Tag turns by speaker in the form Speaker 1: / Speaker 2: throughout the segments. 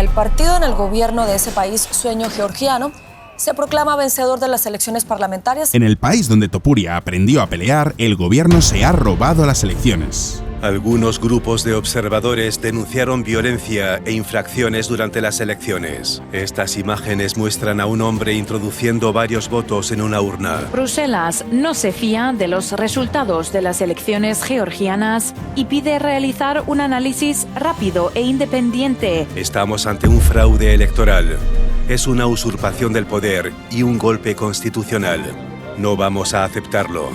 Speaker 1: El partido en el gobierno de ese país, Sueño Georgiano, se proclama vencedor de las elecciones parlamentarias.
Speaker 2: En el país donde Topuria aprendió a pelear, el gobierno se ha robado las elecciones.
Speaker 3: Algunos grupos de observadores denunciaron violencia e infracciones durante las elecciones. Estas imágenes muestran a un hombre introduciendo varios votos en una urna.
Speaker 4: Bruselas no se fía de los resultados de las elecciones georgianas y pide realizar un análisis rápido e independiente.
Speaker 3: Estamos ante un fraude electoral. Es una usurpación del poder y un golpe constitucional. No vamos a aceptarlo.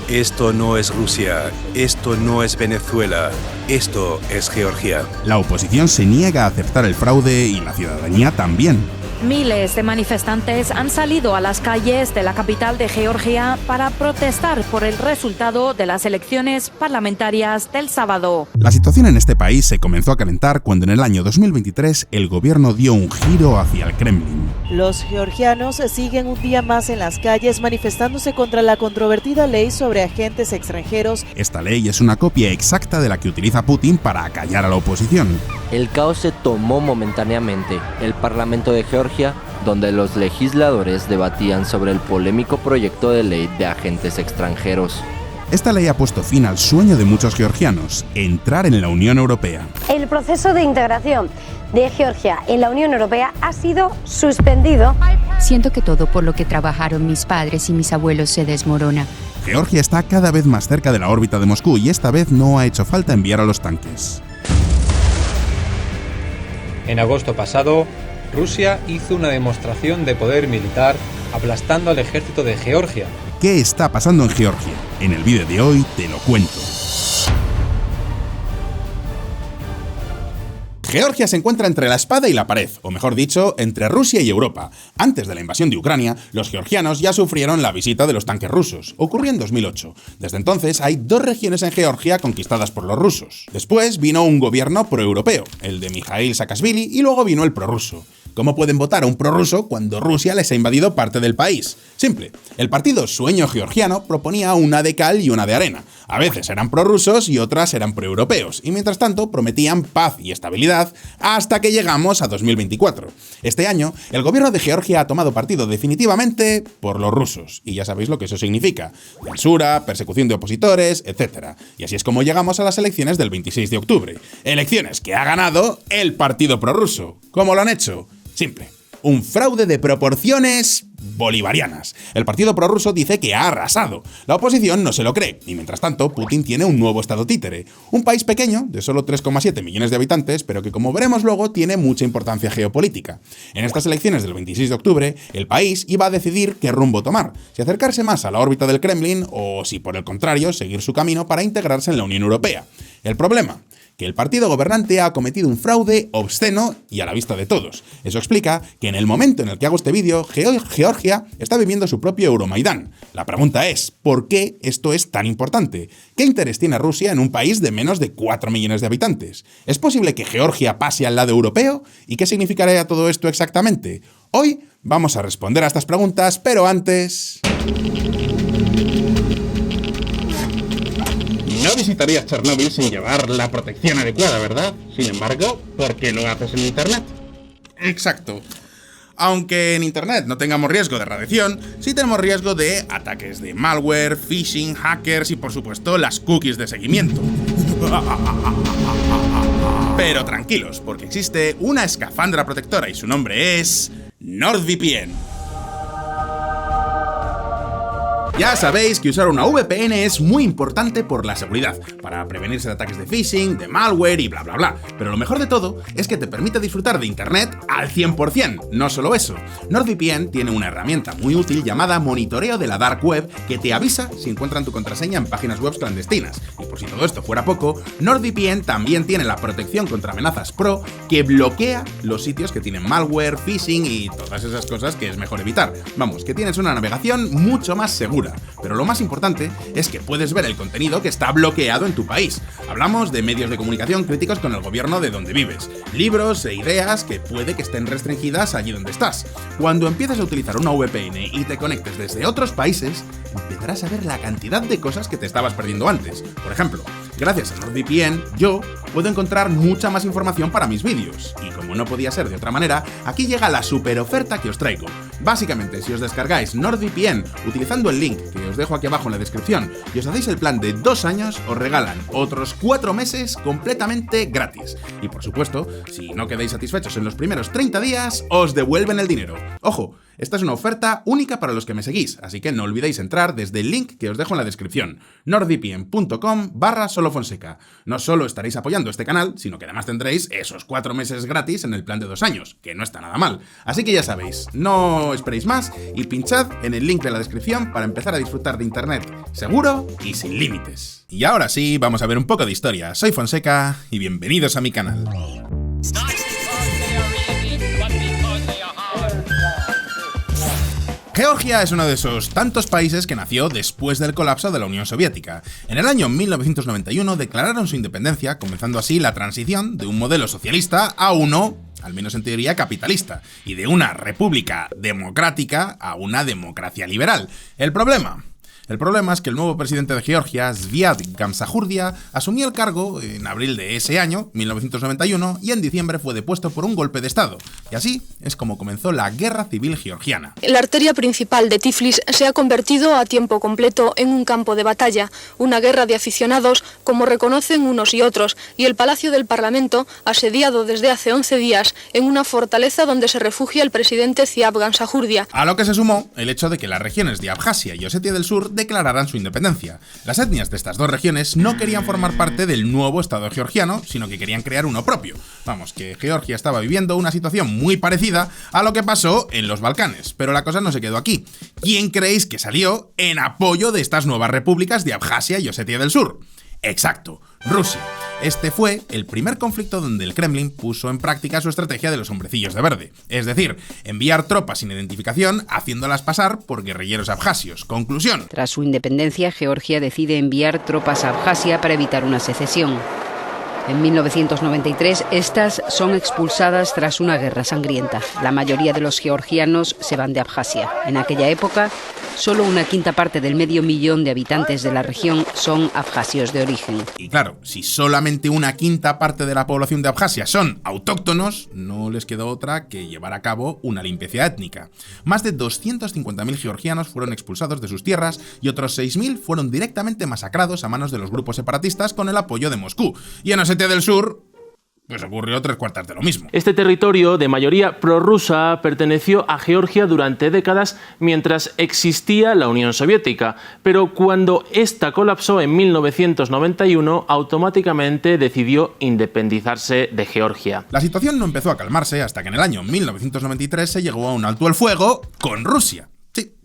Speaker 3: Esto no es Rusia, esto no es Venezuela, esto es Georgia.
Speaker 2: La oposición se niega a aceptar el fraude y la ciudadanía también.
Speaker 4: Miles de manifestantes han salido a las calles de la capital de Georgia para protestar por el resultado de las elecciones parlamentarias del sábado.
Speaker 2: La situación en este país se comenzó a calentar cuando en el año 2023 el gobierno dio un giro hacia el Kremlin.
Speaker 5: Los georgianos siguen un día más en las calles manifestándose contra la controvertida ley sobre agentes extranjeros.
Speaker 2: Esta ley es una copia exacta de la que utiliza Putin para acallar a la oposición.
Speaker 6: El caos se tomó momentáneamente. El Parlamento de Georgia, donde los legisladores debatían sobre el polémico proyecto de ley de agentes extranjeros.
Speaker 2: Esta ley ha puesto fin al sueño de muchos georgianos, entrar en la Unión Europea.
Speaker 7: El proceso de integración de Georgia en la Unión Europea ha sido suspendido.
Speaker 8: Siento que todo por lo que trabajaron mis padres y mis abuelos se desmorona.
Speaker 2: Georgia está cada vez más cerca de la órbita de Moscú y esta vez no ha hecho falta enviar a los tanques.
Speaker 9: En agosto pasado, Rusia hizo una demostración de poder militar aplastando al ejército de Georgia.
Speaker 2: ¿Qué está pasando en Georgia? En el vídeo de hoy te lo cuento. Georgia se encuentra entre la espada y la pared, o mejor dicho, entre Rusia y Europa. Antes de la invasión de Ucrania, los georgianos ya sufrieron la visita de los tanques rusos. Ocurrió en 2008. Desde entonces hay dos regiones en Georgia conquistadas por los rusos. Después vino un gobierno proeuropeo, el de Mikhail Saakashvili, y luego vino el prorruso. ¿Cómo pueden votar a un prorruso cuando Rusia les ha invadido parte del país? Simple. El partido Sueño Georgiano proponía una de cal y una de arena. A veces eran prorrusos y otras eran proeuropeos, y mientras tanto prometían paz y estabilidad hasta que llegamos a 2024. Este año, el gobierno de Georgia ha tomado partido definitivamente por los rusos, y ya sabéis lo que eso significa: censura, persecución de opositores, etc. Y así es como llegamos a las elecciones del 26 de octubre. Elecciones que ha ganado el partido prorruso. ¿Cómo lo han hecho? Simple. Un fraude de proporciones bolivarianas. El partido prorruso dice que ha arrasado. La oposición no se lo cree. Y mientras tanto, Putin tiene un nuevo estado títere. Un país pequeño, de solo 3,7 millones de habitantes, pero que, como veremos luego, tiene mucha importancia geopolítica. En estas elecciones del 26 de octubre, el país iba a decidir qué rumbo tomar. Si acercarse más a la órbita del Kremlin o si, por el contrario, seguir su camino para integrarse en la Unión Europea. El problema: que el partido gobernante ha cometido un fraude obsceno y a la vista de todos. Eso explica que en el momento en el que hago este vídeo, Georgia está viviendo su propio Euromaidán. La pregunta es, ¿por qué esto es tan importante? ¿Qué interés tiene Rusia en un país de menos de 4 millones de habitantes? ¿Es posible que Georgia pase al lado europeo? ¿Y qué significaría todo esto exactamente? Hoy vamos a responder a estas preguntas, pero antes...
Speaker 10: No visitarías Chernóbil sin llevar la protección adecuada, ¿verdad? Sin embargo, ¿por qué lo haces en Internet?
Speaker 2: Exacto. Aunque en Internet no tengamos riesgo de radiación, sí tenemos riesgo de ataques de malware, phishing, hackers y, por supuesto, las cookies de seguimiento. Pero tranquilos, porque existe una escafandra protectora y su nombre es NordVPN. Ya sabéis que usar una VPN es muy importante por la seguridad, para prevenirse de ataques de phishing, de malware y bla bla bla. Pero lo mejor de todo es que te permite disfrutar de Internet al 100%. No solo eso, NordVPN tiene una herramienta muy útil llamada Monitoreo de la Dark Web que te avisa si encuentran tu contraseña en páginas web clandestinas. Y por si todo esto fuera poco, NordVPN también tiene la protección contra amenazas Pro que bloquea los sitios que tienen malware, phishing y todas esas cosas que es mejor evitar. Vamos, que tienes una navegación mucho más segura. Pero lo más importante es que puedes ver el contenido que está bloqueado en tu país. Hablamos de medios de comunicación críticos con el gobierno de donde vives, libros e ideas que puede que estén restringidas allí donde estás. Cuando empieces a utilizar una VPN y te conectes desde otros países, empezarás a ver la cantidad de cosas que te estabas perdiendo antes. Por ejemplo, Gracias a NordVPN, yo puedo encontrar mucha más información para mis vídeos. Y como no podía ser de otra manera, aquí llega la super oferta que os traigo. Básicamente, si os descargáis NordVPN utilizando el link que os dejo aquí abajo en la descripción y os hacéis el plan de 2 años, os regalan otros 4 meses completamente gratis. Y por supuesto, si no quedáis satisfechos en los primeros 30 días, os devuelven el dinero. Ojo, esta es una oferta única para los que me seguís, así que no olvidéis entrar desde el link que os dejo en la descripción, nordvpn.com/solofonseca. No solo estaréis apoyando este canal, sino que además tendréis esos 4 meses gratis en el plan de 2 años, que no está nada mal. Así que ya sabéis, no esperéis más y pinchad en el link de la descripción para empezar a disfrutar de internet seguro y sin límites. Y ahora sí, vamos a ver un poco de historia. Soy Fonseca y bienvenidos a mi canal. Georgia es uno de esos tantos países que nació después del colapso de la Unión Soviética. En el año 1991 declararon su independencia, comenzando así la transición de un modelo socialista a uno, al menos en teoría, capitalista, y de una república democrática a una democracia liberal. El problema es que el nuevo presidente de Georgia, Zviad Gamsajurdia, asumió el cargo en abril de ese año, 1991, y en diciembre fue depuesto por un golpe de estado. Y así es como comenzó la guerra civil georgiana.
Speaker 11: La arteria principal de Tiflis se ha convertido a tiempo completo en un campo de batalla, una guerra de aficionados, como reconocen unos y otros, y el Palacio del Parlamento, asediado desde hace 11 días en una fortaleza donde se refugia el presidente Zviad Gamsajurdia.
Speaker 2: A lo que se sumó el hecho de que las regiones de Abjasia y Osetia del Sur declararán su independencia. Las etnias de estas dos regiones no querían formar parte del nuevo Estado georgiano, sino que querían crear uno propio. Vamos, que Georgia estaba viviendo una situación muy parecida a lo que pasó en los Balcanes, pero la cosa no se quedó aquí. ¿Quién creéis que salió en apoyo de estas nuevas repúblicas de Abjasia y Osetia del Sur? Exacto, Rusia. Este fue el primer conflicto donde el Kremlin puso en práctica su estrategia de los hombrecillos de verde, es decir, enviar tropas sin identificación haciéndolas pasar por guerrilleros abjasios. Conclusión.
Speaker 12: Tras su independencia, Georgia decide enviar tropas a Abjasia para evitar una secesión. En 1993, estas son expulsadas tras una guerra sangrienta. La mayoría de los georgianos se van de Abjasia. En aquella época, solo una quinta parte del 500.000 de habitantes de la región son abjasios de origen.
Speaker 2: Y claro, si solamente una quinta parte de la población de Abjasia son autóctonos, no les quedó otra que llevar a cabo una limpieza étnica. Más de 250.000 georgianos fueron expulsados de sus tierras y otros 6.000 fueron directamente masacrados a manos de los grupos separatistas con el apoyo de Moscú. Y en Osetia del Sur, pues ocurrió 3/4 de lo mismo.
Speaker 13: Este territorio, de mayoría prorrusa, perteneció a Georgia durante décadas mientras existía la Unión Soviética, pero cuando esta colapsó en 1991, automáticamente decidió independizarse de Georgia.
Speaker 2: La situación no empezó a calmarse hasta que en el año 1993 se llegó a un alto el fuego con Rusia.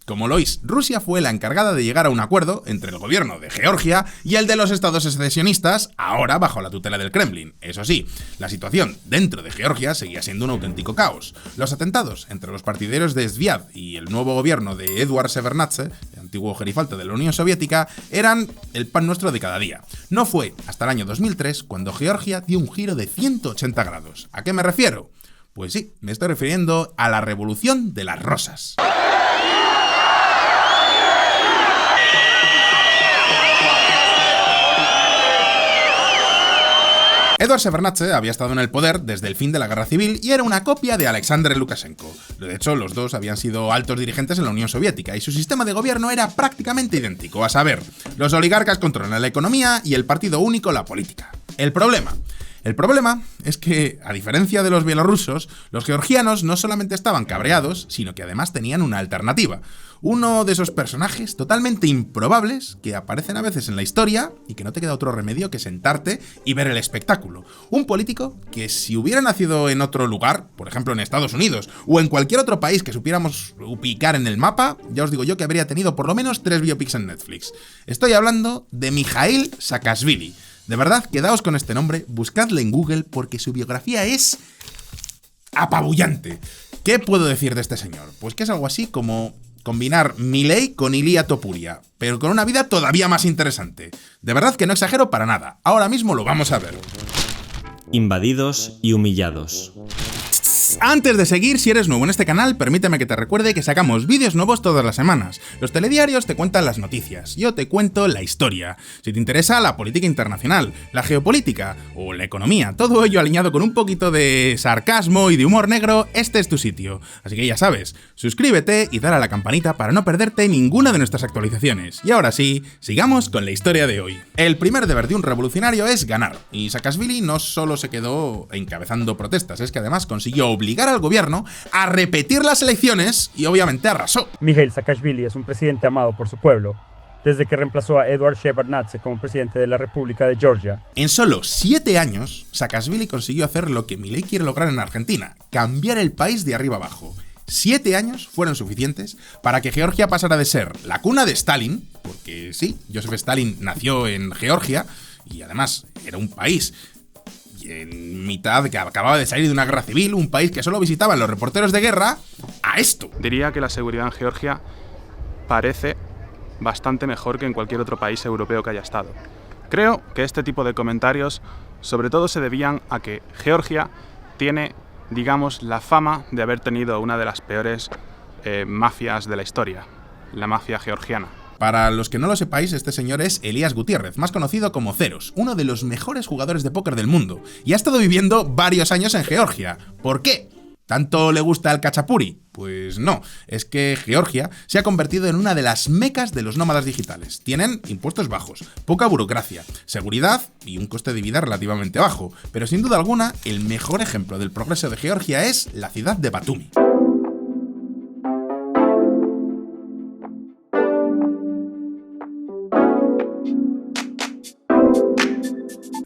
Speaker 2: Como lo oís, Rusia fue la encargada de llegar a un acuerdo entre el gobierno de Georgia y el de los estados secesionistas, ahora bajo la tutela del Kremlin. Eso sí, la situación dentro de Georgia seguía siendo un auténtico caos. Los atentados entre los partidarios de Zviad y el nuevo gobierno de Eduard Shevardnadze, el antiguo gerifalte de la Unión Soviética, eran el pan nuestro de cada día. No fue hasta el año 2003 cuando Georgia dio un giro de 180 grados. ¿A qué me refiero? Pues sí, me estoy refiriendo a la Revolución de las Rosas. Eduard Shevardnadze había estado en el poder desde el fin de la guerra civil y era una copia de Alexander Lukashenko. De hecho, los dos habían sido altos dirigentes en la Unión Soviética y su sistema de gobierno era prácticamente idéntico. A saber, los oligarcas controlan la economía y el partido único la política. El problema es que, a diferencia de los bielorrusos, los georgianos no solamente estaban cabreados, sino que además tenían una alternativa. Uno de esos personajes totalmente improbables que aparecen a veces en la historia y que no te queda otro remedio que sentarte y ver el espectáculo. Un político que, si hubiera nacido en otro lugar, por ejemplo en Estados Unidos o en cualquier otro país que supiéramos ubicar en el mapa, ya os digo yo que habría tenido por lo menos 3 biopics en Netflix. Estoy hablando de Mikhail Saakashvili. De verdad, quedaos con este nombre, buscadle en Google porque su biografía es apabullante. ¿Qué puedo decir de este señor? Pues que es algo así como combinar Milei con Ilia Topuria, pero con una vida todavía más interesante. De verdad que no exagero para nada. Ahora mismo lo vamos a ver.
Speaker 14: Invadidos y humillados.
Speaker 2: Antes de seguir, si eres nuevo en este canal, permíteme que te recuerde que sacamos vídeos nuevos todas las semanas. Los telediarios te cuentan las noticias, yo te cuento la historia. Si te interesa la política internacional, la geopolítica o la economía, todo ello alineado con un poquito de sarcasmo y de humor negro, este es tu sitio. Así que ya sabes, suscríbete y dale a la campanita para no perderte ninguna de nuestras actualizaciones. Y ahora sí, sigamos con la historia de hoy. El primer deber de un revolucionario es ganar, y Saakashvili no solo se quedó encabezando protestas, es que además consiguió obligar al gobierno a repetir las elecciones y obviamente arrasó.
Speaker 14: Mikhail Saakashvili es un presidente amado por su pueblo, desde que reemplazó a Eduard Shevardnadze como presidente de la República de Georgia.
Speaker 2: En solo 7 años, Saakashvili consiguió hacer lo que Milei quiere lograr en Argentina, cambiar el país de arriba abajo. 7 años fueron suficientes para que Georgia pasara de ser la cuna de Stalin, porque sí, Joseph Stalin nació en Georgia, y además era un país en mitad que acababa de salir de una guerra civil, un país que solo visitaban los reporteros de guerra, a esto.
Speaker 15: Diría que la seguridad en Georgia parece bastante mejor que en cualquier otro país europeo que haya estado. Creo que este tipo de comentarios sobre todo se debían a que Georgia tiene, digamos, la fama de haber tenido una de las peores mafias de la historia, la mafia georgiana.
Speaker 2: Para los que no lo sepáis, este señor es Elías Gutiérrez, más conocido como Zeros, uno de los mejores jugadores de póker del mundo, y ha estado viviendo varios años en Georgia. ¿Por qué? ¿Tanto le gusta el cachapuri? Pues no, es que Georgia se ha convertido en una de las mecas de los nómadas digitales. Tienen impuestos bajos, poca burocracia, seguridad y un coste de vida relativamente bajo, pero sin duda alguna, el mejor ejemplo del progreso de Georgia es la ciudad de Batumi.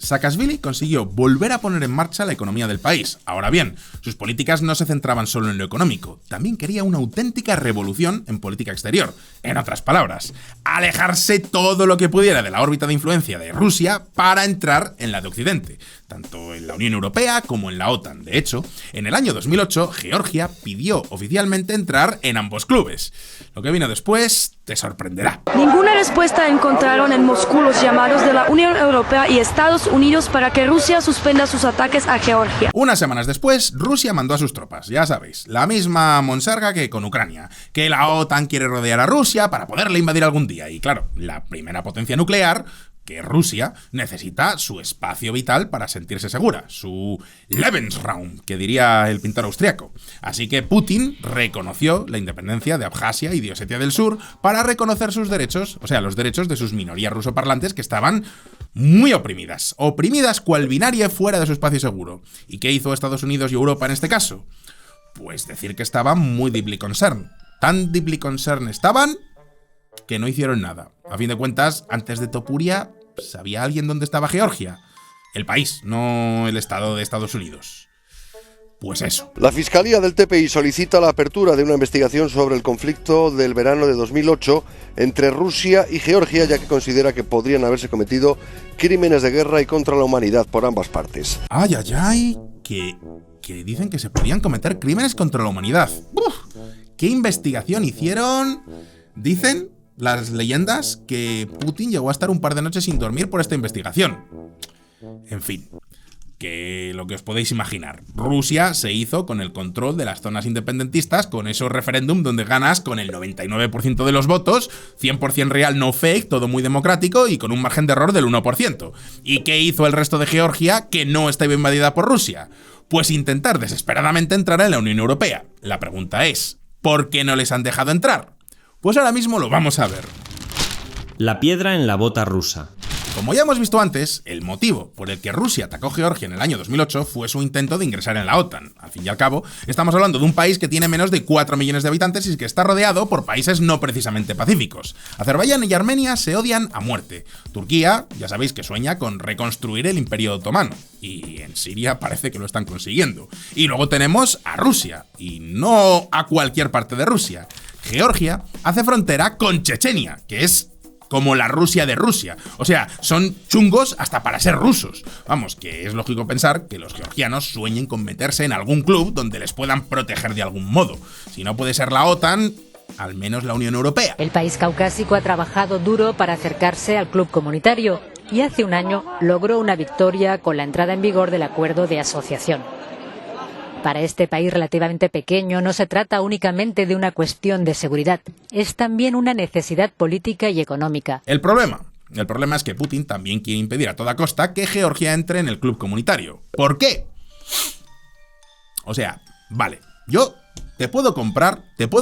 Speaker 2: Saakashvili consiguió volver a poner en marcha la economía del país. Ahora bien, sus políticas no se centraban solo en lo económico, también quería una auténtica revolución en política exterior. En otras palabras, alejarse todo lo que pudiera de la órbita de influencia de Rusia para entrar en la de Occidente, tanto en la Unión Europea como en la OTAN. De hecho, en el año 2008, Georgia pidió oficialmente entrar en ambos clubes. Lo que vino después te sorprenderá.
Speaker 16: Ninguna respuesta encontraron en Moscú los llamados de la Unión Europea y Estados Unidos para que Rusia suspenda sus ataques a Georgia.
Speaker 2: Unas semanas después, Rusia mandó a sus tropas, ya sabéis, la misma monserga que con Ucrania, que la OTAN quiere rodear a Rusia para poderle invadir algún día. Y claro, la primera potencia nuclear, que Rusia, necesita su espacio vital para sentirse segura, su Lebensraum, que diría el pintor austriaco. Así que Putin reconoció la independencia de Abjasia y de Osetia del Sur para reconocer sus derechos, o sea, los derechos de sus minorías rusoparlantes que estaban muy oprimidas cual binaria fuera de su espacio seguro. ¿Y qué hizo Estados Unidos y Europa en este caso? Pues decir que estaban muy deeply concerned. Tan deeply concerned estaban que no hicieron nada. A fin de cuentas, antes de Topuria, ¿sabía alguien dónde estaba Georgia? El país, no el estado de Estados Unidos. Pues eso.
Speaker 17: La Fiscalía del TPI solicita la apertura de una investigación sobre el conflicto del verano de 2008 entre Rusia y Georgia, ya que considera que podrían haberse cometido crímenes de guerra y contra la humanidad por ambas partes.
Speaker 2: Ay, ay, ay, que dicen que se podían cometer crímenes contra la humanidad. ¡Uf! ¿Qué investigación hicieron? Dicen las leyendas que Putin llegó a estar un par de noches sin dormir por esta investigación. En fin, que lo que os podéis imaginar. Rusia se hizo con el control de las zonas independentistas, con esos referéndum donde ganas con el 99% de los votos, 100% real, no fake, todo muy democrático y con un margen de error del 1%. ¿Y qué hizo el resto de Georgia que no estaba invadida por Rusia? Pues intentar desesperadamente entrar en la Unión Europea. La pregunta es, ¿por qué no les han dejado entrar? Pues ahora mismo lo vamos a ver.
Speaker 18: La piedra en la bota rusa.
Speaker 2: Como ya hemos visto antes, el motivo por el que Rusia atacó Georgia en el año 2008 fue su intento de ingresar en la OTAN. Al fin y al cabo, estamos hablando de un país que tiene menos de 4 millones de habitantes y que está rodeado por países no precisamente pacíficos. Azerbaiyán y Armenia se odian a muerte. Turquía, ya sabéis que sueña con reconstruir el Imperio Otomano. Y en Siria parece que lo están consiguiendo. Y luego tenemos a Rusia, y no a cualquier parte de Rusia. Georgia hace frontera con Chechenia, que es como la Rusia de Rusia. O sea, son chungos hasta para ser rusos. Vamos, que es lógico pensar que los georgianos sueñen con meterse en algún club donde les puedan proteger de algún modo. Si no puede ser la OTAN, al menos la Unión Europea.
Speaker 4: El país caucásico ha trabajado duro para acercarse al club comunitario y hace un año logró una victoria con la entrada en vigor del acuerdo de asociación.
Speaker 19: Para este país relativamente pequeño no se trata únicamente de una cuestión de seguridad, es también una necesidad política y económica.
Speaker 2: El problema es que Putin también quiere impedir a toda costa que Georgia entre en el club comunitario. ¿Por qué? O sea, vale, yo te puedo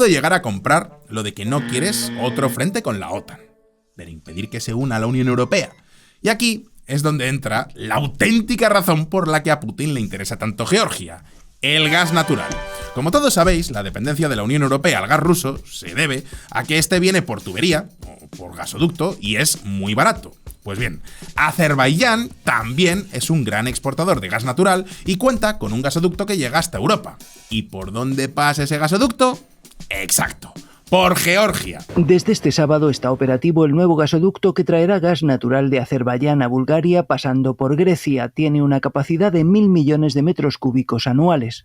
Speaker 2: llegar a comprar lo de que no quieres otro frente con la OTAN, pero impedir que se una a la Unión Europea. Y aquí es donde entra la auténtica razón por la que a Putin le interesa tanto Georgia: el gas natural. Como todos sabéis, la dependencia de la Unión Europea al gas ruso se debe a que este viene por tubería o por gasoducto y es muy barato. Pues bien, Azerbaiyán también es un gran exportador de gas natural y cuenta con un gasoducto que llega hasta Europa. ¿Y por dónde pasa ese gasoducto? Exacto, por Georgia.
Speaker 20: Desde este sábado está operativo el nuevo gasoducto que traerá gas natural de Azerbaiyán a Bulgaria pasando por Grecia. Tiene una capacidad de 1.000 millones de metros cúbicos anuales.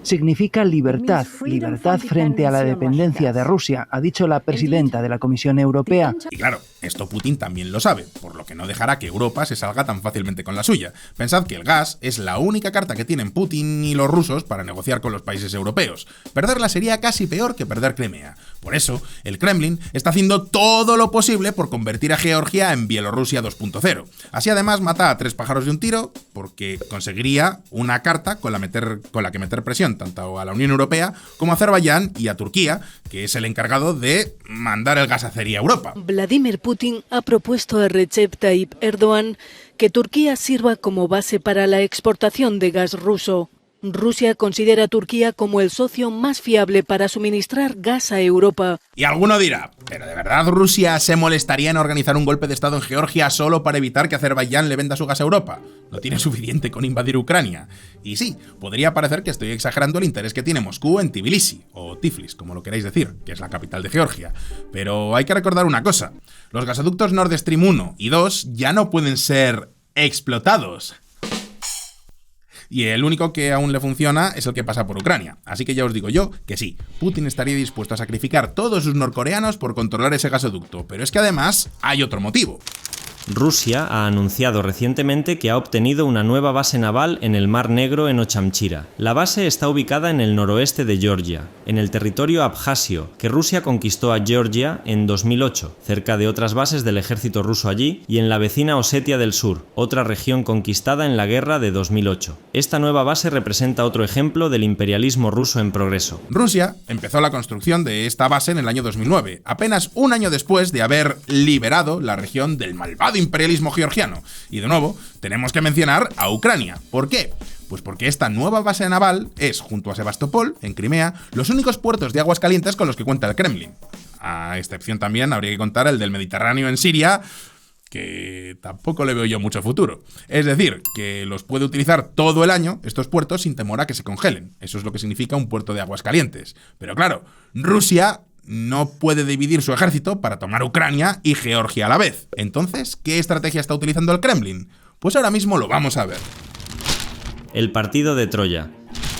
Speaker 20: Significa libertad frente a la dependencia de Rusia, ha dicho la presidenta de la Comisión Europea.
Speaker 2: Y claro, esto Putin también lo sabe, por lo que no dejará que Europa se salga tan fácilmente con la suya. Pensad que el gas es la única carta que tienen Putin y los rusos para negociar con los países europeos. Perderla sería casi peor que perder Crimea. Por eso, el Kremlin está haciendo todo lo posible por convertir a Georgia en Bielorrusia 2.0. Así además mata a 3 pájaros de un tiro, porque conseguiría una carta con la que meter presión tanto a la Unión Europea como a Azerbaiyán y a Turquía, que es el encargado de mandar el gas azerí a Europa.
Speaker 21: Vladimir Putin ha propuesto a Recep Tayyip Erdogan que Turquía sirva como base para la exportación de gas ruso. Rusia considera a Turquía como el socio más fiable para suministrar gas a Europa.
Speaker 2: Y alguno dirá, ¿pero de verdad Rusia se molestaría en organizar un golpe de estado en Georgia solo para evitar que Azerbaiyán le venda su gas a Europa? ¿No tiene suficiente con invadir Ucrania? Y sí, podría parecer que estoy exagerando el interés que tiene Moscú en Tbilisi, o Tiflis, como lo queráis decir, que es la capital de Georgia. Pero hay que recordar una cosa, los gasoductos Nord Stream 1 y 2 ya no pueden ser explotados. Y el único que aún le funciona es el que pasa por Ucrania. Así que ya os digo yo que sí, Putin estaría dispuesto a sacrificar todos sus norcoreanos por controlar ese gasoducto. Pero es que además hay otro motivo.
Speaker 18: Rusia ha anunciado recientemente que ha obtenido una nueva base naval en el Mar Negro en Ochamchira. La base está ubicada en el noroeste de Georgia, en el territorio abjasio, que Rusia conquistó a Georgia en 2008, cerca de otras bases del ejército ruso allí, y en la vecina Osetia del Sur, otra región conquistada en la guerra de 2008. Esta nueva base representa otro ejemplo del imperialismo ruso en progreso.
Speaker 2: Rusia empezó la construcción de esta base en el año 2009, apenas un año después de haber liberado la región del malvado imperialismo georgiano. Y de nuevo, tenemos que mencionar a Ucrania. ¿Por qué? Pues porque esta nueva base naval es, junto a Sebastopol, en Crimea, los únicos puertos de aguas calientes con los que cuenta el Kremlin. A excepción también habría que contar el del Mediterráneo en Siria, que tampoco le veo yo mucho futuro. Es decir, que los puede utilizar todo el año estos puertos sin temor a que se congelen. Eso es lo que significa un puerto de aguas calientes. Pero claro, Rusia no puede dividir su ejército para tomar Ucrania y Georgia a la vez. Entonces, ¿qué estrategia está utilizando el Kremlin? Pues ahora mismo lo vamos a ver.
Speaker 18: El partido de Troya.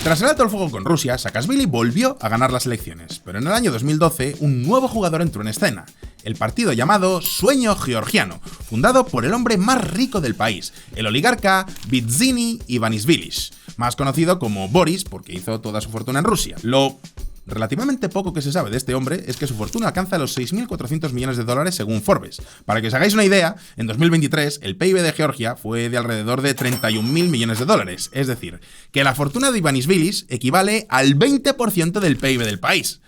Speaker 2: Tras el alto el fuego con Rusia, Saakashvili volvió a ganar las elecciones, pero en el año 2012 un nuevo jugador entró en escena, el partido llamado Sueño Georgiano, fundado por el hombre más rico del país, el oligarca Bidzini Ivanishvili, más conocido como Boris porque hizo toda su fortuna en Rusia. Lo relativamente poco que se sabe de este hombre es que su fortuna alcanza los 6.400 millones de dólares según Forbes. Para que os hagáis una idea, en 2023 el PIB de Georgia fue de alrededor de 31.000 millones de dólares, es decir, que la fortuna de Ivanishvili equivale al 20% del PIB del país.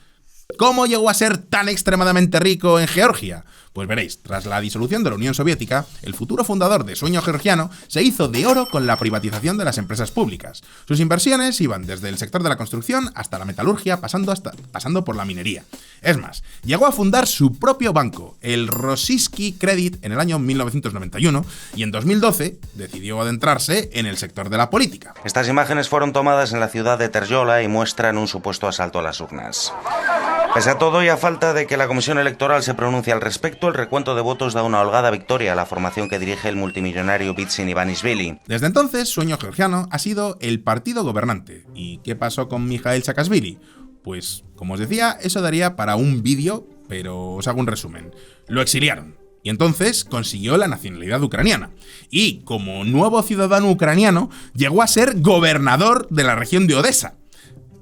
Speaker 2: ¿Cómo llegó a ser tan extremadamente rico en Georgia? Pues veréis, tras la disolución de la Unión Soviética, el futuro fundador de Sueño Georgiano se hizo de oro con la privatización de las empresas públicas. Sus inversiones iban desde el sector de la construcción hasta la metalurgia, pasando por la minería. Es más, llegó a fundar su propio banco, el Rossisky Credit, en el año 1991, y en 2012 decidió adentrarse en el sector de la política.
Speaker 22: Estas imágenes fueron tomadas en la ciudad de Terjola y muestran un supuesto asalto a las urnas. Pese a todo y a falta de que la Comisión Electoral se pronuncie al respecto, el recuento de votos da una holgada victoria a la formación que dirige el multimillonario Bidzin Ivanishvili.
Speaker 2: Desde entonces, Sueño Georgiano ha sido el partido gobernante. ¿Y qué pasó con Mikhail Saakashvili? Pues, como os decía, eso daría para un vídeo, pero os hago un resumen. Lo exiliaron. y entonces consiguió la nacionalidad ucraniana. Y como nuevo ciudadano ucraniano, llegó a ser gobernador de la región de Odessa.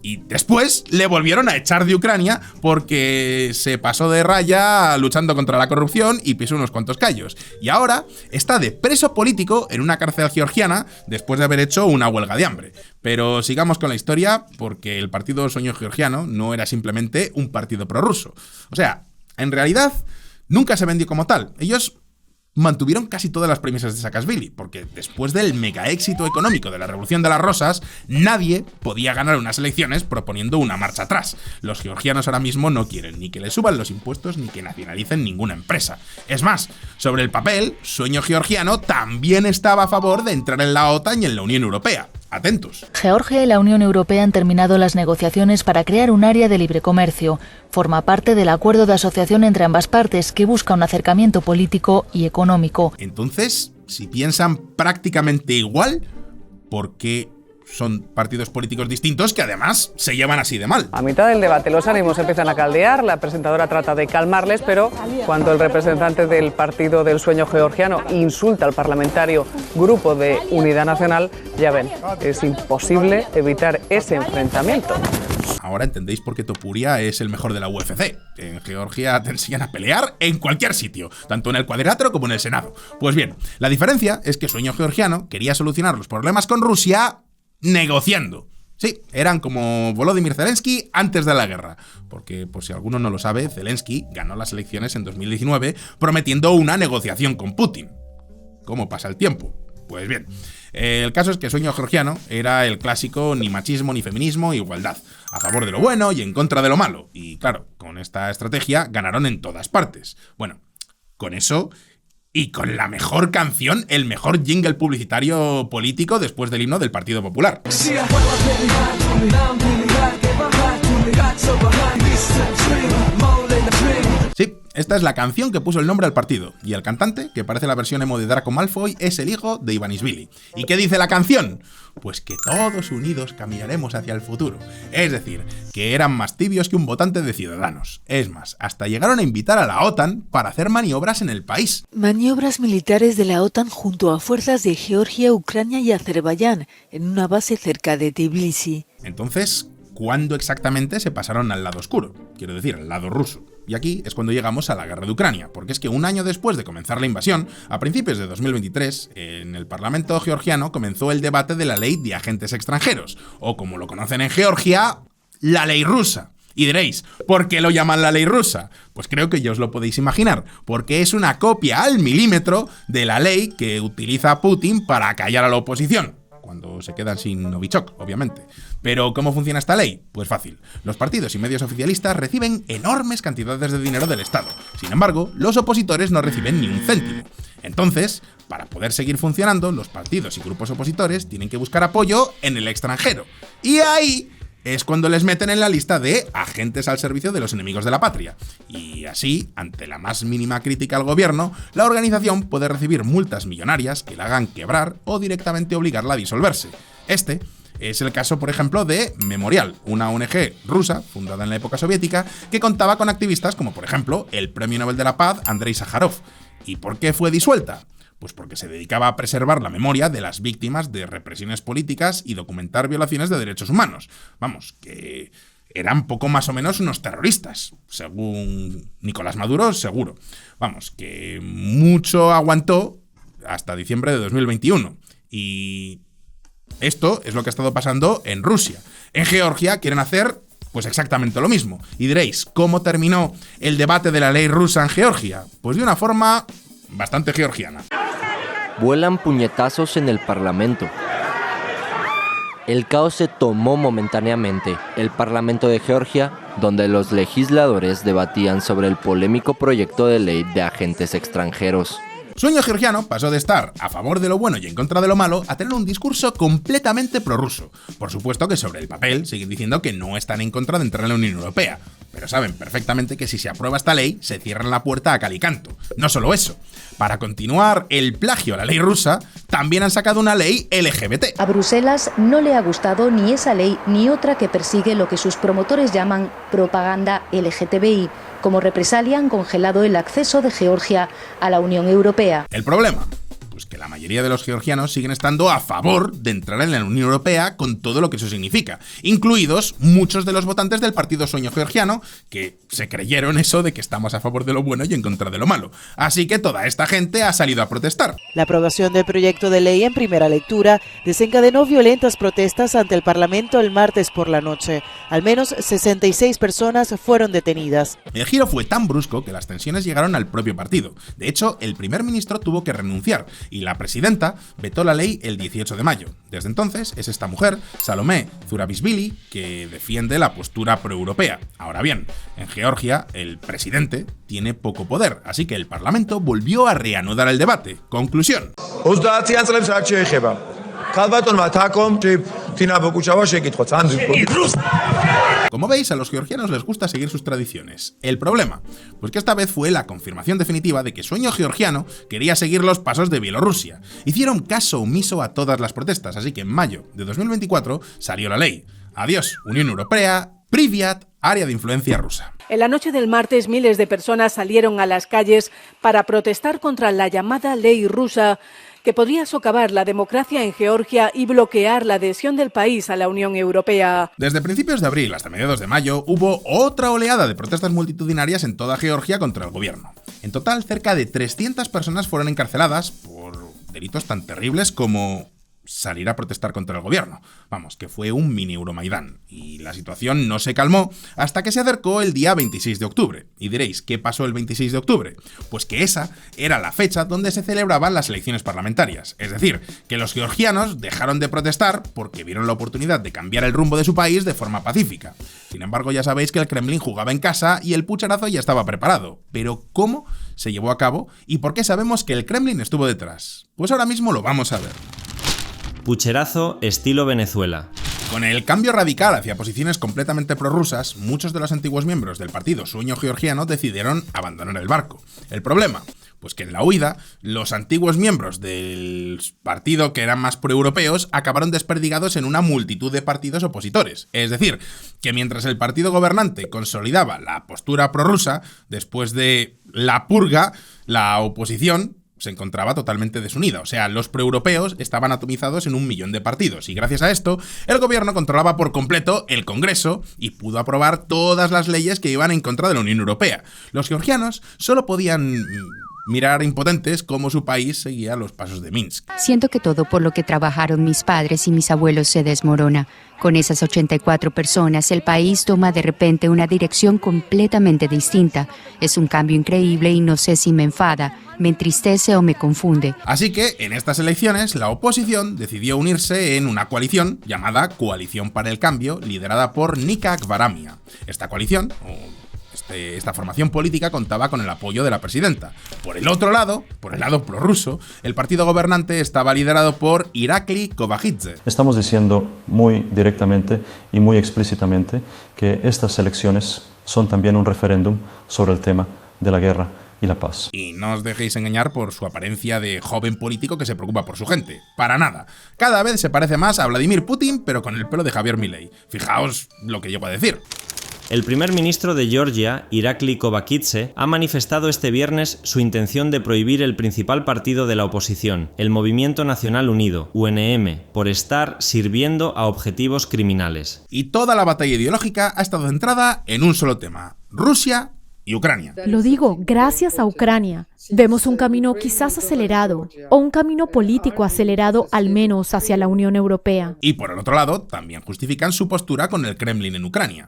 Speaker 2: Y después le volvieron a echar de Ucrania porque se pasó de raya luchando contra la corrupción y pisó unos cuantos callos. Y ahora está de preso político en una cárcel georgiana después de haber hecho una huelga de hambre. Pero sigamos con la historia, porque el partido Sueño Georgiano no era simplemente un partido prorruso. O sea, en realidad nunca se vendió como tal. Ellos mantuvieron casi todas las premisas de Saakashvili, porque después del mega éxito económico de la Revolución de las Rosas, nadie podía ganar unas elecciones proponiendo una marcha atrás. Los georgianos ahora mismo no quieren ni que les suban los impuestos ni que nacionalicen ninguna empresa. Es más, sobre el papel, Sueño Georgiano también estaba a favor de entrar en la OTAN y en la Unión Europea. Atentos.
Speaker 1: Georgia y la Unión Europea han terminado las negociaciones para crear un área de libre comercio. Forma parte del acuerdo de asociación entre ambas partes, que busca un acercamiento político y económico.
Speaker 2: Entonces, si piensan prácticamente igual, ¿por qué son partidos políticos distintos que además se llevan así de mal?
Speaker 3: A mitad del debate los ánimos empiezan a caldear, la presentadora trata de calmarles, pero cuando el representante del Partido del Sueño Georgiano insulta al parlamentario Grupo de Unidad Nacional, ya ven, es imposible evitar ese enfrentamiento.
Speaker 2: Ahora entendéis por qué Topuria es el mejor de la UFC. En Georgia te enseñan a pelear en cualquier sitio, tanto en el cuadrilátero como en el Senado. Pues bien, la diferencia es que Sueño Georgiano quería solucionar los problemas con Rusia negociando. Sí, eran como Volodymyr Zelensky antes de la guerra. Porque, por si alguno no lo sabe, Zelensky ganó las elecciones en 2019 prometiendo una negociación con Putin. ¿Cómo pasa el tiempo? Pues bien, el caso es que Sueño Georgiano era el clásico ni machismo ni feminismo, igualdad, a favor de lo bueno y en contra de lo malo. Y claro, con esta estrategia ganaron en todas partes. Bueno, con eso y con la mejor canción, el mejor jingle publicitario político después del himno del Partido Popular. Sí, esta es la canción que puso el nombre al partido, y el cantante, que parece la versión emo de Draco Malfoy, es el hijo de Ivanishvili. ¿Y qué dice la canción? Pues que todos unidos caminaremos hacia el futuro. Es decir, que eran más tibios que un votante de Ciudadanos. Es más, hasta llegaron a invitar a la OTAN para hacer maniobras en el país.
Speaker 21: Maniobras militares de la OTAN junto a fuerzas de Georgia, Ucrania y Azerbaiyán, en una base cerca de Tbilisi.
Speaker 2: Entonces, ¿cuándo exactamente se pasaron al lado oscuro? Quiero decir, al lado ruso. Y aquí es cuando llegamos a la guerra de Ucrania, porque es que un año después de comenzar la invasión, a principios de 2023, en el Parlamento georgiano comenzó el debate de la ley de agentes extranjeros, o como lo conocen en Georgia, la ley rusa. Y diréis, ¿por qué lo llaman la ley rusa? Pues creo que ya os lo podéis imaginar, porque es una copia al milímetro de la ley que utiliza Putin para acallar a la oposición, cuando se quedan sin Novichok, obviamente. Pero, ¿cómo funciona esta ley? Pues fácil. Los partidos y medios oficialistas reciben enormes cantidades de dinero del Estado. Sin embargo, los opositores no reciben ni un céntimo. Entonces, para poder seguir funcionando, los partidos y grupos opositores tienen que buscar apoyo en el extranjero. Y ahí es cuando les meten en la lista de agentes al servicio de los enemigos de la patria. Y así, ante la más mínima crítica al gobierno, la organización puede recibir multas millonarias que la hagan quebrar o directamente obligarla a disolverse. Este es el caso, por ejemplo, de Memorial, una ONG rusa fundada en la época soviética que contaba con activistas como, por ejemplo, el Premio Nobel de la Paz Andrei Sájarov. ¿Y por qué fue disuelta? Pues porque se dedicaba a preservar la memoria de las víctimas de represiones políticas y documentar violaciones de derechos humanos. Vamos, que eran poco más o menos unos terroristas, según Nicolás Maduro, seguro. Vamos, que mucho aguantó hasta diciembre de 2021. Y esto es lo que ha estado pasando en Rusia. En Georgia quieren hacer pues exactamente lo mismo. Y diréis, ¿cómo terminó el debate de la ley rusa en Georgia? Pues de una forma bastante georgiana.
Speaker 6: Vuelan puñetazos en el Parlamento. El caos se tomó momentáneamente. El Parlamento de Georgia, donde los legisladores debatían sobre el polémico proyecto de ley de agentes extranjeros.
Speaker 2: Sueño Georgiano pasó de estar a favor de lo bueno y en contra de lo malo a tener un discurso completamente prorruso. Por supuesto que sobre el papel siguen diciendo que no están en contra de entrar en la Unión Europea. pero saben perfectamente que si se aprueba esta ley, se cierran la puerta a cal y canto. No solo eso, para continuar el plagio a la ley rusa, también han sacado una ley LGBT.
Speaker 5: A Bruselas no le ha gustado ni esa ley ni otra que persigue lo que sus promotores llaman propaganda LGTBI. Como represalia han congelado el acceso de Georgia a la Unión Europea.
Speaker 2: El problema, pues que la mayoría de los georgianos siguen estando a favor de entrar en la Unión Europea con todo lo que eso significa, incluidos muchos de los votantes del partido Sueño Georgiano, que se creyeron eso de que estamos a favor de lo bueno y en contra de lo malo. Así que toda esta gente ha salido a protestar.
Speaker 7: La aprobación del proyecto de ley en primera lectura desencadenó violentas protestas ante el Parlamento el martes por la noche. Al menos 66 personas fueron detenidas.
Speaker 2: El giro fue tan brusco que las tensiones llegaron al propio partido. De hecho, el primer ministro tuvo que renunciar y la presidenta vetó la ley el 18 de mayo. Desde entonces es esta mujer, Salomé Zurabishvili, que defiende la postura proeuropea. Ahora bien, en Georgia el presidente tiene poco poder, así que el Parlamento volvió a reanudar el debate. Conclusión. Como veis, a los georgianos les gusta seguir sus tradiciones. El problema, pues que esta vez fue la confirmación definitiva de que Sueño Georgiano quería seguir los pasos de Bielorrusia. Hicieron caso omiso a todas las protestas, así que en mayo de 2024 salió la ley. Adiós, Unión Europea, Pripyat, área de influencia rusa.
Speaker 21: En la noche del martes, miles de personas salieron a las calles para protestar contra la llamada ley rusa, que podría socavar la democracia en Georgia y bloquear la adhesión del país a la Unión Europea.
Speaker 2: Desde principios de abril hasta mediados de mayo hubo otra oleada de protestas multitudinarias en toda Georgia contra el gobierno. En total, cerca de 300 personas fueron encarceladas por delitos tan terribles como salir a protestar contra el gobierno. Vamos, que fue un mini Euromaidán. Y la situación no se calmó hasta que se acercó el día 26 de octubre. Y diréis, ¿qué pasó el 26 de octubre? Pues que esa era la fecha donde se celebraban las elecciones parlamentarias. Es decir, que los georgianos dejaron de protestar porque vieron la oportunidad de cambiar el rumbo de su país de forma pacífica. Sin embargo, ya sabéis que el Kremlin jugaba en casa y el pucherazo ya estaba preparado. Pero ¿cómo se llevó a cabo? ¿Y por qué sabemos que el Kremlin estuvo detrás? Pues ahora mismo lo vamos a ver.
Speaker 18: Pucherazo estilo Venezuela.
Speaker 2: Con el cambio radical hacia posiciones completamente prorrusas, muchos de los antiguos miembros del partido Sueño Georgiano decidieron abandonar el barco. El problema, pues que en la huida, los antiguos miembros del partido que eran más proeuropeos acabaron desperdigados en una multitud de partidos opositores. Es decir, que mientras el partido gobernante consolidaba la postura prorrusa, después de la purga, la oposición se encontraba totalmente desunida. O sea, los proeuropeos estaban atomizados en 1 millón de partidos y gracias a esto el gobierno controlaba por completo el Congreso y pudo aprobar todas las leyes que iban en contra de la Unión Europea. Los georgianos solo podían mirar impotentes cómo su país seguía los pasos de Minsk.
Speaker 8: Siento que todo por lo que trabajaron mis padres y mis abuelos se desmorona. Con esas 84 personas, el país toma de repente una dirección completamente distinta. Es un cambio increíble y no sé si me enfada, me entristece o me confunde.
Speaker 2: Así que, en estas elecciones, la oposición decidió unirse en una coalición llamada Coalición para el Cambio, liderada por Nika Gvaramia. Esta coalición, esta formación política contaba con el apoyo de la presidenta. Por el otro lado, por el lado prorruso, el partido gobernante estaba liderado por Irakli Kovakhidze.
Speaker 23: Estamos diciendo muy directamente y muy explícitamente que estas elecciones son también un referéndum sobre el tema de la guerra y la paz.
Speaker 2: Y no os dejéis engañar por su apariencia de joven político que se preocupa por su gente. Para nada. Cada vez se parece más a Vladimir Putin, pero con el pelo de Javier Milei. Fijaos lo que llego a decir.
Speaker 18: El primer ministro de Georgia, Irakli Kovakhidze, ha manifestado este viernes su intención de prohibir el principal partido de la oposición, el Movimiento Nacional Unido, UNM, por estar sirviendo a objetivos criminales.
Speaker 2: Y toda la batalla ideológica ha estado centrada en un solo tema: Rusia y Ucrania.
Speaker 24: Lo digo gracias a Ucrania. Vemos un camino quizás acelerado, o un camino político acelerado al menos hacia la Unión Europea.
Speaker 2: Y por el otro lado, también justifican su postura con el Kremlin en Ucrania.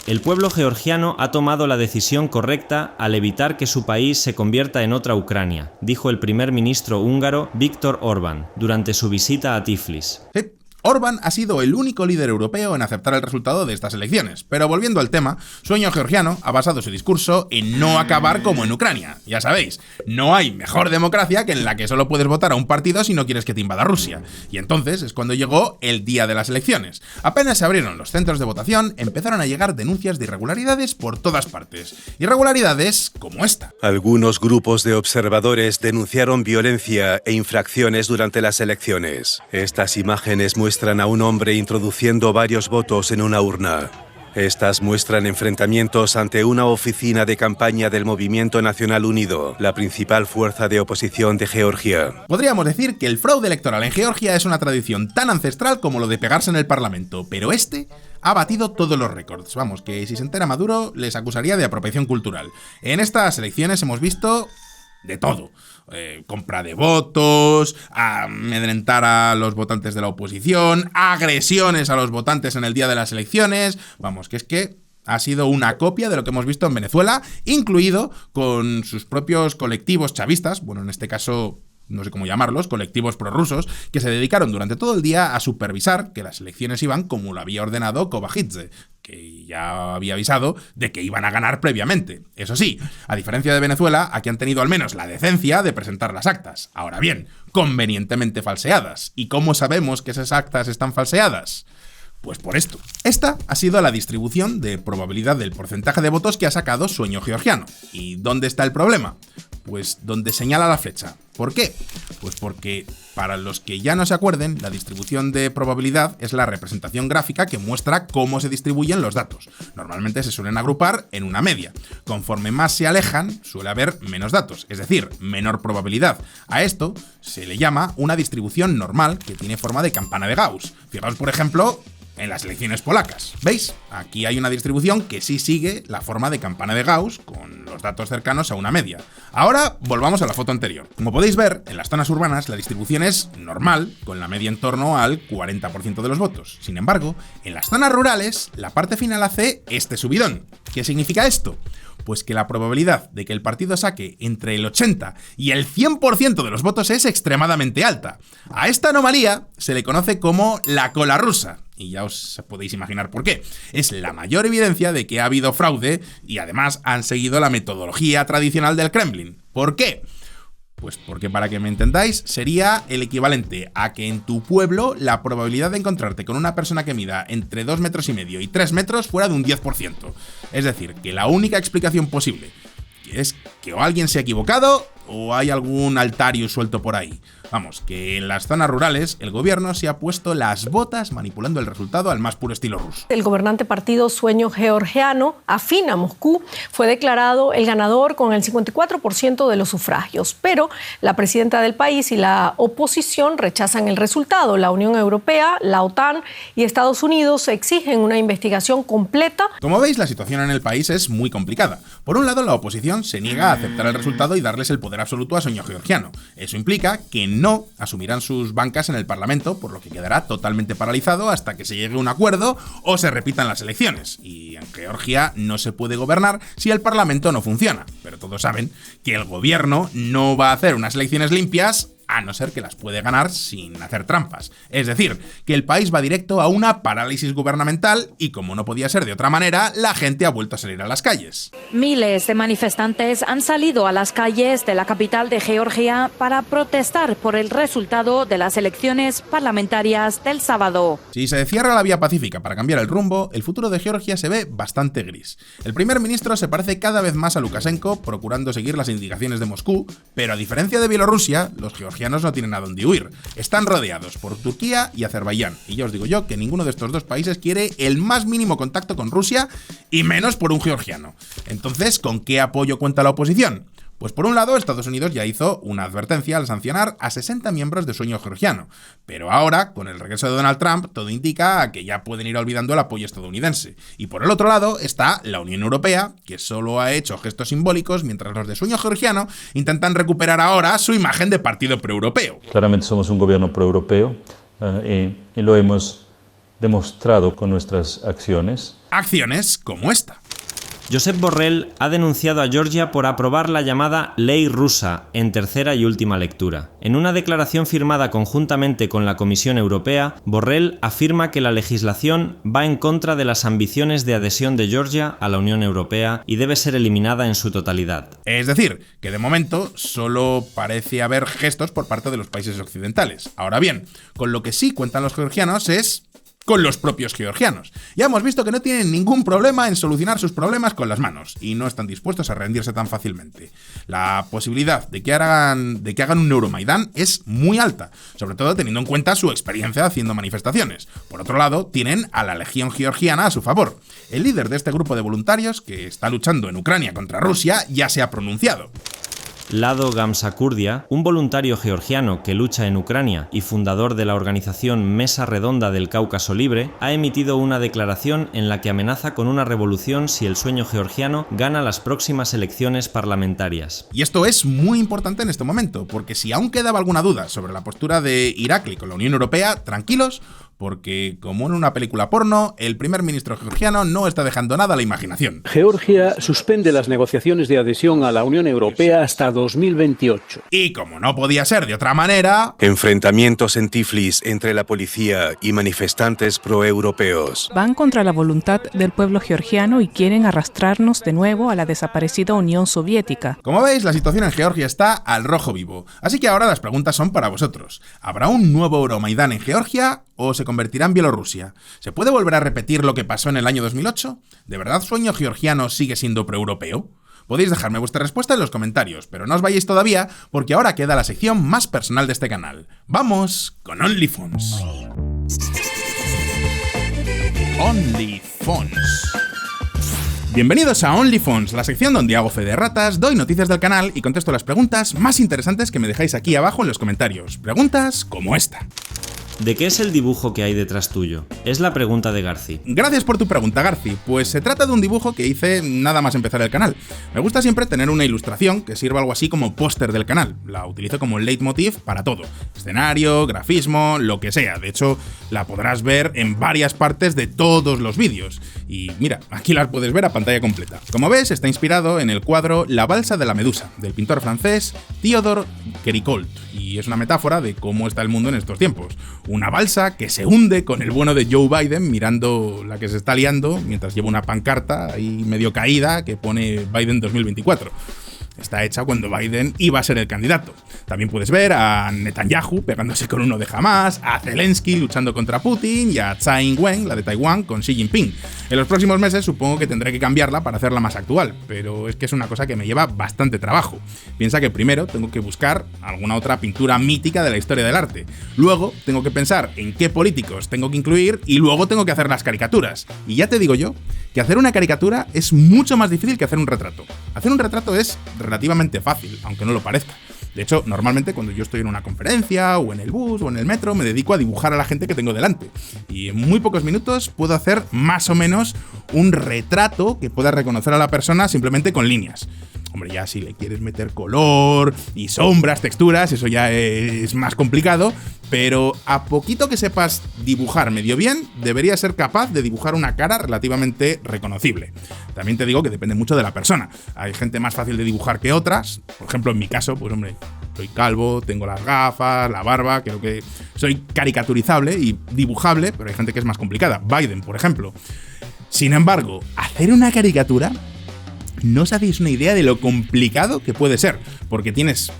Speaker 18: El pueblo georgiano ha tomado la decisión correcta al evitar que su país se convierta en otra Ucrania, dijo el primer ministro húngaro Viktor Orbán durante su visita a Tiflis.
Speaker 2: Sí. Orbán ha sido el único líder europeo en aceptar el resultado de estas elecciones, pero volviendo al tema, Sueño Georgiano ha basado su discurso en no acabar como en Ucrania. Ya sabéis, no hay mejor democracia que en la que solo puedes votar a un partido si no quieres que te invada Rusia. Y entonces es cuando llegó el día de las elecciones. Apenas se abrieron los centros de votación, empezaron a llegar denuncias de irregularidades por todas partes. Irregularidades como esta.
Speaker 9: Algunos grupos de observadores denunciaron violencia e infracciones durante las elecciones. Estas imágenes muestran a un hombre introduciendo varios votos en una urna. Estas muestran enfrentamientos ante una oficina de campaña del Movimiento Nacional Unido, la principal fuerza de oposición de Georgia.
Speaker 2: Podríamos decir que el fraude electoral en Georgia es una tradición tan ancestral como lo de pegarse en el Parlamento, pero este ha batido todos los récords. Vamos, que si se entera Maduro les acusaría de apropiación cultural. En estas elecciones hemos visto de todo. Compra de votos, amedrentar a los votantes de la oposición, agresiones a los votantes en el día de las elecciones. Vamos, que es que ha sido una copia de lo que hemos visto en Venezuela, incluido con sus propios colectivos chavistas, bueno, en este caso no sé cómo llamarlos, colectivos prorrusos, que se dedicaron durante todo el día a supervisar que las elecciones iban como lo había ordenado Kobajidze, que ya había avisado de que iban a ganar previamente. Eso sí, a diferencia de Venezuela, aquí han tenido al menos la decencia de presentar las actas. Ahora bien, convenientemente falseadas. ¿Y cómo sabemos que esas actas están falseadas? Pues por esto. Esta ha sido la distribución de probabilidad del porcentaje de votos que ha sacado Sueño Georgiano. ¿Y dónde está el problema? Pues donde señala la flecha. ¿Por qué? Pues porque, para los que ya no se acuerden, la distribución de probabilidad es la representación gráfica que muestra cómo se distribuyen los datos. Normalmente se suelen agrupar en una media. Conforme más se alejan, suele haber menos datos, es decir, menor probabilidad. A esto se le llama una distribución normal que tiene forma de campana de Gauss. Fijaos, por ejemplo, en las elecciones polacas. ¿Veis? Aquí hay una distribución que sí sigue la forma de campana de Gauss, con los datos cercanos a una media. Ahora volvamos a la foto anterior. Como podéis ver, en las zonas urbanas la distribución es normal, con la media en torno al 40% de los votos. Sin embargo, en las zonas rurales, la parte final hace este subidón. ¿Qué significa esto? Pues que la probabilidad de que el partido saque entre el 80 y el 100% de los votos es extremadamente alta. A esta anomalía se le conoce como la cola rusa. Y ya os podéis imaginar por qué. Es la mayor evidencia de que ha habido fraude y además han seguido la metodología tradicional del Kremlin. ¿Por qué? Pues porque, para que me entendáis, sería el equivalente a que en tu pueblo la probabilidad de encontrarte con una persona que mida entre 2,5 metros y 3 metros fuera de un 10%. Es decir, que la única explicación posible es que o alguien se ha equivocado o hay algún altario suelto por ahí. Vamos, que en las zonas rurales el gobierno se ha puesto las botas manipulando el resultado al más puro estilo ruso.
Speaker 10: El gobernante partido Sueño Georgiano, afín a Moscú, fue declarado el ganador con el 54% de los sufragios, pero la presidenta del país y la oposición rechazan el resultado. La Unión Europea, la OTAN y Estados Unidos exigen una investigación completa.
Speaker 2: Como veis, la situación en el país es muy complicada. Por un lado, la oposición se niega a aceptar el resultado y darles el poder absoluto a Sueño Georgiano. Eso implica que no asumirán sus bancas en el Parlamento, por lo que quedará totalmente paralizado hasta que se llegue a un acuerdo o se repitan las elecciones. Y en Georgia no se puede gobernar si el Parlamento no funciona. Pero todos saben que el gobierno no va a hacer unas elecciones limpias, a no ser que las puede ganar sin hacer trampas. Es decir, que el país va directo a una parálisis gubernamental y, como no podía ser de otra manera, la gente ha vuelto a salir a las calles.
Speaker 4: Miles de manifestantes han salido a las calles de la capital de Georgia para protestar por el resultado de las elecciones parlamentarias del sábado.
Speaker 2: Si se cierra la vía pacífica para cambiar el rumbo, el futuro de Georgia se ve bastante gris. El primer ministro se parece cada vez más a Lukashenko, procurando seguir las indicaciones de Moscú, pero a diferencia de Bielorrusia, los georgianos no tienen a dónde huir. Están rodeados por Turquía y Azerbaiyán. Y ya os digo yo que ninguno de estos dos países quiere el más mínimo contacto con Rusia, y menos por un georgiano. Entonces, ¿con qué apoyo cuenta la oposición? Pues por un lado, Estados Unidos ya hizo una advertencia al sancionar a 60 miembros de Sueño Georgiano. Pero ahora, con el regreso de Donald Trump, todo indica a que ya pueden ir olvidando el apoyo estadounidense. Y por el otro lado está la Unión Europea, que solo ha hecho gestos simbólicos, mientras los de Sueño Georgiano intentan recuperar ahora su imagen de partido proeuropeo.
Speaker 23: Claramente somos un gobierno proeuropeo y lo hemos demostrado con nuestras acciones.
Speaker 2: Acciones como esta.
Speaker 18: Josep Borrell ha denunciado a Georgia por aprobar la llamada Ley Rusa en tercera y última lectura. En una declaración firmada conjuntamente con la Comisión Europea, Borrell afirma que la legislación va en contra de las ambiciones de adhesión de Georgia a la Unión Europea y debe ser eliminada en su totalidad.
Speaker 2: Es decir, que de momento solo parece haber gestos por parte de los países occidentales. Ahora bien, con lo que sí cuentan los georgianos es con los propios georgianos. Ya hemos visto que no tienen ningún problema en solucionar sus problemas con las manos y no están dispuestos a rendirse tan fácilmente. La posibilidad de que hagan un Euromaidán es muy alta, sobre todo teniendo en cuenta su experiencia haciendo manifestaciones. Por otro lado, tienen a la Legión Georgiana a su favor. El líder de este grupo de voluntarios, que está luchando en Ucrania contra Rusia, ya se ha pronunciado.
Speaker 18: Lado Gamsakhurdia, un voluntario georgiano que lucha en Ucrania y fundador de la organización Mesa Redonda del Cáucaso Libre, ha emitido una declaración en la que amenaza con una revolución si el sueño georgiano gana las próximas elecciones parlamentarias.
Speaker 2: Y esto es muy importante en este momento, porque si aún quedaba alguna duda sobre la postura de Irakli con la Unión Europea, tranquilos, porque, como en una película porno, el primer ministro georgiano no está dejando nada a la imaginación.
Speaker 11: Georgia suspende las negociaciones de adhesión a la Unión Europea hasta 2028.
Speaker 2: Y como no podía ser de otra manera...
Speaker 9: Enfrentamientos en Tiflis entre la policía y manifestantes proeuropeos.
Speaker 12: Van contra la voluntad del pueblo georgiano y quieren arrastrarnos de nuevo a la desaparecida Unión Soviética.
Speaker 2: Como veis, la situación en Georgia está al rojo vivo. Así que ahora las preguntas son para vosotros. ¿Habrá un nuevo Euromaidán en Georgia o se convertirá en Bielorrusia? ¿Se puede volver a repetir lo que pasó en el año 2008? ¿De verdad sueño georgiano sigue siendo proeuropeo? Podéis dejarme vuestra respuesta en los comentarios, pero no os vayáis todavía porque ahora queda la sección más personal de este canal. ¡Vamos con OnlyFons! OnlyFons. Bienvenidos a OnlyFons, la sección donde hago fe de ratas, doy noticias del canal y contesto las preguntas más interesantes que me dejáis aquí abajo en los comentarios. Preguntas como esta.
Speaker 18: ¿De qué es el dibujo que hay detrás tuyo? Es la pregunta de Garci.
Speaker 2: Gracias por tu pregunta, Garci. Pues se trata de un dibujo que hice nada más empezar el canal. Me gusta siempre tener una ilustración que sirva algo así como póster del canal. La utilizo como leitmotiv para todo. Escenario, grafismo, lo que sea. De hecho, la podrás ver en varias partes de todos los vídeos. Y mira, aquí las puedes ver a pantalla completa. Como ves, está inspirado en el cuadro La balsa de la medusa, del pintor francés Théodore Géricault. Y es una metáfora de cómo está el mundo en estos tiempos. Una balsa que se hunde con el bueno de Joe Biden mirando la que se está liando mientras lleva una pancarta ahí medio caída que pone Biden 2024. Está hecha cuando Biden iba a ser el candidato. También puedes ver a Netanyahu pegándose con uno de Hamas, a Zelensky luchando contra Putin y a Tsai Ing-wen, la de Taiwán, con Xi Jinping. En los próximos meses supongo que tendré que cambiarla para hacerla más actual, pero es que es una cosa que me lleva bastante trabajo. Piensa que primero tengo que buscar alguna otra pintura mítica de la historia del arte. Luego tengo que pensar en qué políticos tengo que incluir y luego tengo que hacer las caricaturas. Y ya te digo yo que hacer una caricatura es mucho más difícil que hacer un retrato. Hacer un retrato es relativamente fácil, aunque no lo parezca. De hecho, normalmente cuando yo estoy en una conferencia, o en el bus, o en el metro, me dedico a dibujar a la gente que tengo delante. Y en muy pocos minutos puedo hacer más o menos un retrato que pueda reconocer a la persona simplemente con líneas. Hombre, ya si le quieres meter color y sombras, texturas, eso ya es más complicado, pero a poquito que sepas dibujar medio bien, deberías ser capaz de dibujar una cara relativamente reconocible. También te digo que depende mucho de la persona. Hay gente más fácil de dibujar que otras. Por ejemplo, en mi caso, pues hombre, soy calvo, tengo las gafas, la barba, creo que soy caricaturizable y dibujable, pero hay gente que es más complicada. Biden, por ejemplo. Sin embargo, hacer una caricatura, no os hacéis una idea de lo complicado que puede ser, porque tienes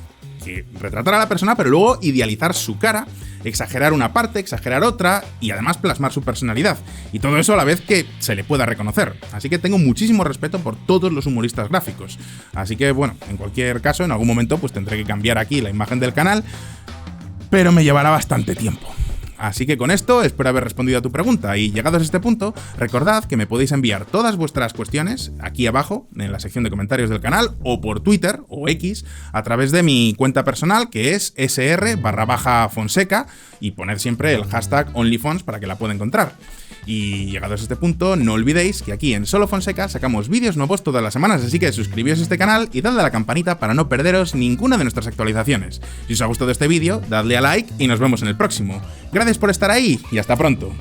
Speaker 2: que retratar a la persona, pero luego idealizar su cara, exagerar una parte, exagerar otra y además plasmar su personalidad. Y todo eso a la vez que se le pueda reconocer. Así que tengo muchísimo respeto por todos los humoristas gráficos. Así que bueno, en cualquier caso, en algún momento pues tendré que cambiar aquí la imagen del canal, pero me llevará bastante tiempo. Así que con esto espero haber respondido a tu pregunta y llegados a este punto, recordad que me podéis enviar todas vuestras cuestiones aquí abajo en la sección de comentarios del canal o por Twitter o X a través de mi cuenta personal que es sr_fonseca y poner siempre el hashtag OnlyFons para que la pueda encontrar. Y llegados a este punto, no olvidéis que aquí en Solo Fonseca sacamos vídeos nuevos todas las semanas, así que suscribíos a este canal y dadle a la campanita para no perderos ninguna de nuestras actualizaciones. Si os ha gustado este vídeo, dadle a like y nos vemos en el próximo. Gracias por estar ahí y hasta pronto.